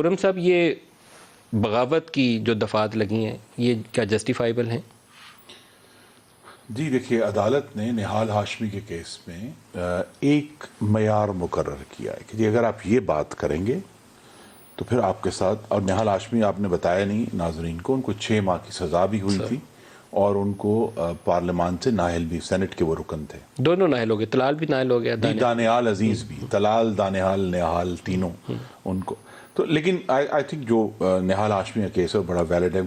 خرم صاحب، یہ بغاوت کی جو دفعات لگی ہیں یہ کیا جسٹیفائیبل ہیں؟ جی دیکھیے، عدالت نے نہال ہاشمی کے کیس میں ایک معیار مقرر کیا ہے کہ جی اگر آپ یہ بات کریں گے تو پھر آپ کے ساتھ، اور نہال ہاشمی آپ نے بتایا نہیں ناظرین کو، ان کو 6 ماہ کی سزا بھی ہوئی تھی اور ان کو پارلیمان سے نااہل بھی، سینٹ کے وہ رکن تھے، دونوں نااہل ہو گئے، طلال بھی نااہل ہو گیا، دانیال عزیز بھی، طلال، دانیال، نہال، تینوں ان کو تو. لیکن آئی تھنک جو نہال ہاشمی کا کیس ہے بڑا ویلڈ ہے،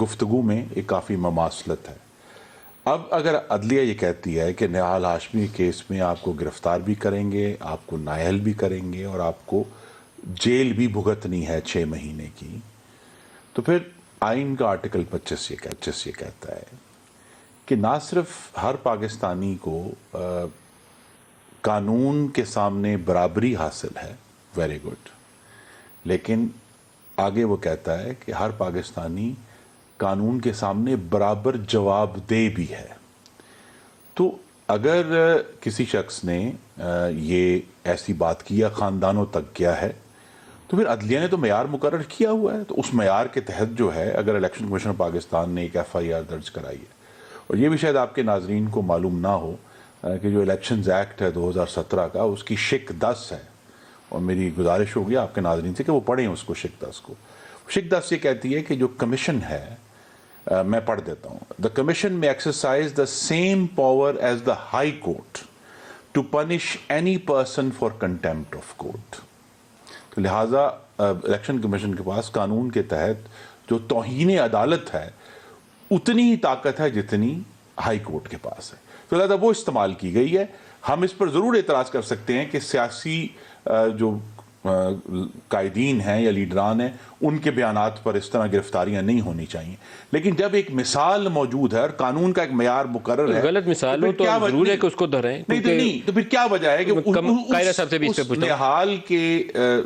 گفتگو میں ایک کافی مماثلت ہے. اب اگر عدلیہ یہ کہتی ہے کہ نہال ہاشمی کیس میں آپ کو گرفتار بھی کریں گے، آپ کو نااہل بھی کریں گے اور آپ کو جیل بھی بھگتنی ہے 6 مہینے کی، تو پھر آئین کا آرٹیکل 25 یہ کہتا ہے کہ نہ صرف ہر پاکستانی کو قانون کے سامنے برابری حاصل ہے، ویری گڈ، لیکن آگے وہ کہتا ہے کہ ہر پاکستانی قانون کے سامنے برابر جواب دہ بھی ہے. تو اگر کسی شخص نے یہ ایسی بات کی یا خاندانوں تک گیا ہے تو پھر عدلیہ نے تو معیار مقرر کیا ہوا ہے، تو اس معیار کے تحت جو ہے اگر الیکشن کمیشن پاکستان نے ایک FIR درج کرائی ہے، اور یہ بھی شاید آپ کے ناظرین کو معلوم نہ ہو کہ جو الیکشنز ایکٹ ہے 2017 کا، اس کی شق 10 ہے، اور میری گزارش ہوگی آپ کے ناظرین سے کہ وہ پڑھیں اس کو، شق 10 کو. شق 10 یہ کہتی ہے کہ جو کمیشن ہے، میں پڑھ دیتا ہوں: The Commission may exercise the same power as the High Court to punish any person for contempt of court. تو لہٰذا الیکشن کمیشن کے پاس قانون کے تحت جو توہین عدالت ہے اتنی ہی طاقت ہے جتنی ہائی کورٹ کے پاس ہے، تو لہٰذا وہ استعمال کی گئی ہے. ہم اس پر ضرور اعتراض کر سکتے ہیں کہ سیاسی جو قائدین ہیں یا لیڈران ہیں ان کے بیانات پر اس طرح گرفتاریاں نہیں ہونی چاہیے، لیکن جب ایک مثال موجود ہے اور قانون کا ایک معیار مقرر ہے، غلط مثال ہو تو ضرور ہے کہ اس کو دھریں. نہیں تو پھر کیا وجہ ہے کہ قاہرہ صاحب سے بھی اس پہ پوچھتا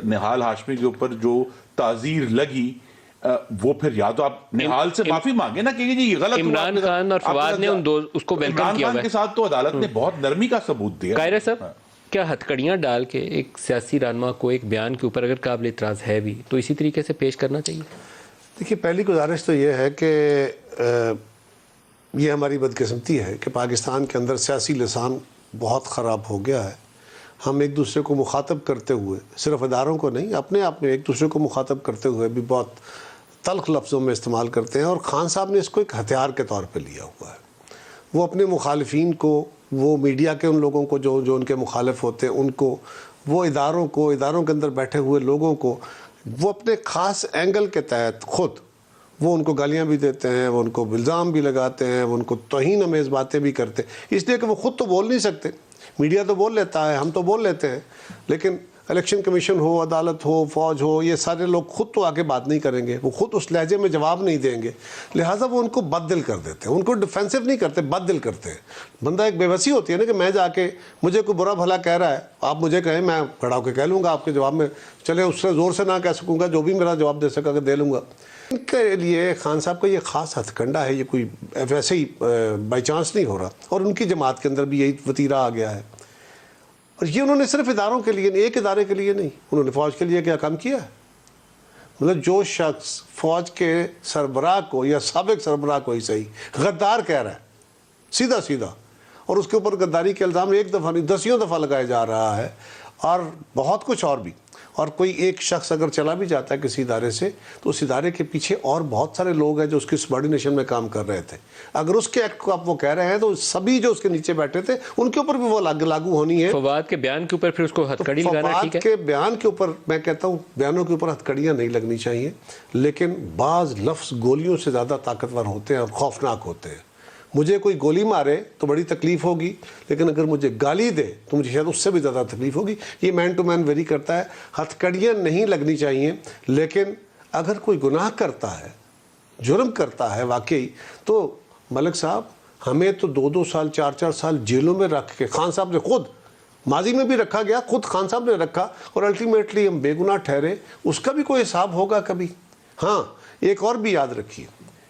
نہال ہاشمی کے اوپر جو تعزیر لگی، وہ پھر یا تو آپ نہال سے معافی مانگے نا کہ جی یہ غلط ہوا. عمران خان اور فواد نے اس کو ویلکم کیا ہوا ہے. عمران خان کے ساتھ تو عدالت نے بہت نرمی کا ثبوت دیا. قاہرہ صاحب، کیا ہتھکڑیاں ڈال کے ایک سیاسی رہنما کو ایک بیان کے اوپر اگر قابل اعتراض ہے بھی تو اسی طریقے سے پیش کرنا چاہیے؟ دیکھیے، پہلی گزارش تو یہ ہے کہ یہ ہماری بدقسمتی ہے کہ پاکستان کے اندر سیاسی لسان بہت خراب ہو گیا ہے. ہم ایک دوسرے کو مخاطب کرتے ہوئے، صرف اداروں کو نہیں، اپنے آپ میں ایک دوسرے کو مخاطب کرتے ہوئے بھی بہت تلخ لفظوں میں استعمال کرتے ہیں، اور خان صاحب نے اس کو ایک ہتھیار کے طور پہ لیا ہوا ہے. وہ اپنے مخالفین کو، وہ میڈیا کے ان لوگوں کو جو ان کے مخالف ہوتے ہیں ان کو، وہ اداروں کے اندر بیٹھے ہوئے لوگوں کو، وہ اپنے خاص اینگل کے تحت خود وہ ان کو گالیاں بھی دیتے ہیں، وہ ان کو الزام بھی لگاتے ہیں، وہ ان کو توہین امیز باتیں بھی کرتے ہیں، اس لیے کہ وہ خود تو بول نہیں سکتے. میڈیا تو بول لیتا ہے، ہم تو بول لیتے ہیں، لیکن الیکشن کمیشن ہو، عدالت ہو، فوج ہو، یہ سارے لوگ خود تو آگے بات نہیں کریں گے، وہ خود اس لہجے میں جواب نہیں دیں گے، لہٰذا وہ ان کو بد دل کر دیتے ہیں. ان کو ڈیفینسو نہیں کرتے، بد دل کرتے ہیں. بندہ ایک بے بسی ہوتی ہے نا کہ میں جا کے، مجھے کوئی برا بھلا کہہ رہا ہے، آپ مجھے کہیں، میں کھڑا ہو کے کہہ لوں گا آپ کے جواب میں، چلے اس سے زور سے نہ کہہ سکوں گا، جو بھی میرا جواب دے سکا کہ دے لوں گا. ان کے لیے خان صاحب کا یہ خاص ہتھ کنڈا ہے، یہ کوئی ویسے ہی بائی چانس نہیں ہو رہا، اور ان کی جماعت کے اندر بھی یہی وتیرہ آ گیا ہے. اور یہ انہوں نے صرف اداروں کے لیے، ایک ادارے کے لیے نہیں، انہوں نے فوج کے لیے کیا کام کیا ہے. مطلب جو شخص فوج کے سربراہ کو یا سابق سربراہ کو ہی صحیح غدار کہہ رہا ہے سیدھا، اور اس کے اوپر غداری کے الزام ایک دفعہ نہیں 10 دفعہ لگایا جا رہا ہے، اور بہت کچھ اور بھی. اور کوئی ایک شخص اگر چلا بھی جاتا ہے کسی ادارے سے تو اس ادارے کے پیچھے اور بہت سارے لوگ ہیں جو اس کی سبارڈینیشن میں کام کر رہے تھے. اگر اس کے ایکٹ کو آپ وہ کہہ رہے ہیں تو سبھی جو اس کے نیچے بیٹھے تھے ان کے اوپر بھی وہ لاگو ہونی ہے. فواد کے بیان کے اوپر پھر اس کو ہتھکڑی لگانا ٹھیک ہے؟ فواد کے بیان کے اوپر میں کہتا ہوں بیانوں کے اوپر ہتھکڑیاں نہیں لگنی چاہیے، لیکن بعض لفظ گولیوں سے زیادہ طاقتور ہوتے ہیں اور خوفناک ہوتے ہیں. مجھے کوئی گولی مارے تو بڑی تکلیف ہوگی، لیکن اگر مجھے گالی دے تو مجھے شاید اس سے بھی زیادہ تکلیف ہوگی. یہ مین ٹو مین ویری کرتا ہے. ہتھکڑیاں نہیں لگنی چاہیے، لیکن اگر کوئی گناہ کرتا ہے، جرم کرتا ہے واقعی، تو ملک صاحب ہمیں تو 2 سال 4 سال جیلوں میں رکھ کے، خان صاحب نے خود ماضی میں بھی رکھا گیا، خود خان صاحب نے رکھا، اور الٹیمیٹلی ہم بے گناہ ٹھہرے. اس کا بھی کوئی حساب ہوگا کبھی. ہاں، ایک اور بھی یاد رکھیے،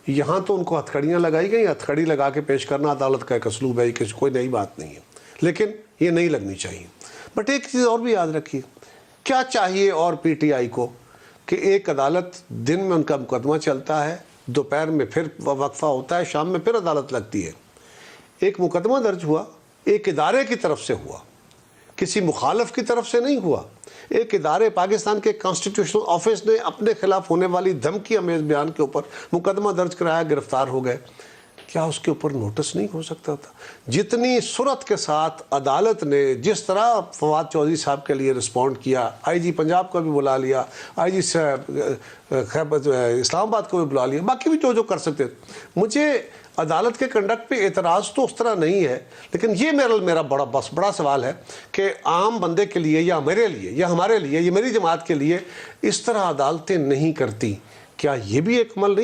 یہاں تو ان کو ہتھکڑیاں لگائی گئی، ہتھکڑی لگا کے پیش کرنا عدالت کا ایک اسلوب ہے، کوئی نئی بات نہیں ہے، لیکن یہ نہیں لگنی چاہیے. بٹ ایک چیز اور بھی یاد رکھیے، کیا چاہیے اور پی ٹی آئی کو کہ ایک عدالت دن میں ان کا مقدمہ چلتا ہے، دوپہر میں پھر وقفہ ہوتا ہے، شام میں پھر عدالت لگتی ہے. ایک مقدمہ درج ہوا، ایک ادارے کی طرف سے ہوا، کسی مخالف کی طرف سے نہیں ہوا. ایک ادارے پاکستان کے کانسٹیٹیوشنل آفس نے اپنے خلاف ہونے والی دھمکی امیز بیان کے اوپر مقدمہ درج کرایا، گرفتار ہو گئے. کیا اس کے اوپر نوٹس نہیں ہو سکتا تھا؟ جتنی سرعت کے ساتھ عدالت نے جس طرح فواد چودھری صاحب کے لیے رسپونڈ کیا، آئی جی پنجاب کو بھی بلا لیا، آئی جی اسلام آباد کو بھی بلا لیا، باقی بھی جو کر سکتے تھے. مجھے عدالت کے کنڈکٹ پہ اعتراض تو اس طرح نہیں ہے، لیکن یہ میرا بڑا سوال ہے کہ عام بندے کے لیے یا میرے لیے یا ہمارے لیے یا میری جماعت کے لیے اس طرح عدالتیں نہیں کرتی. کیا یہ بھی ایک عمل نہیں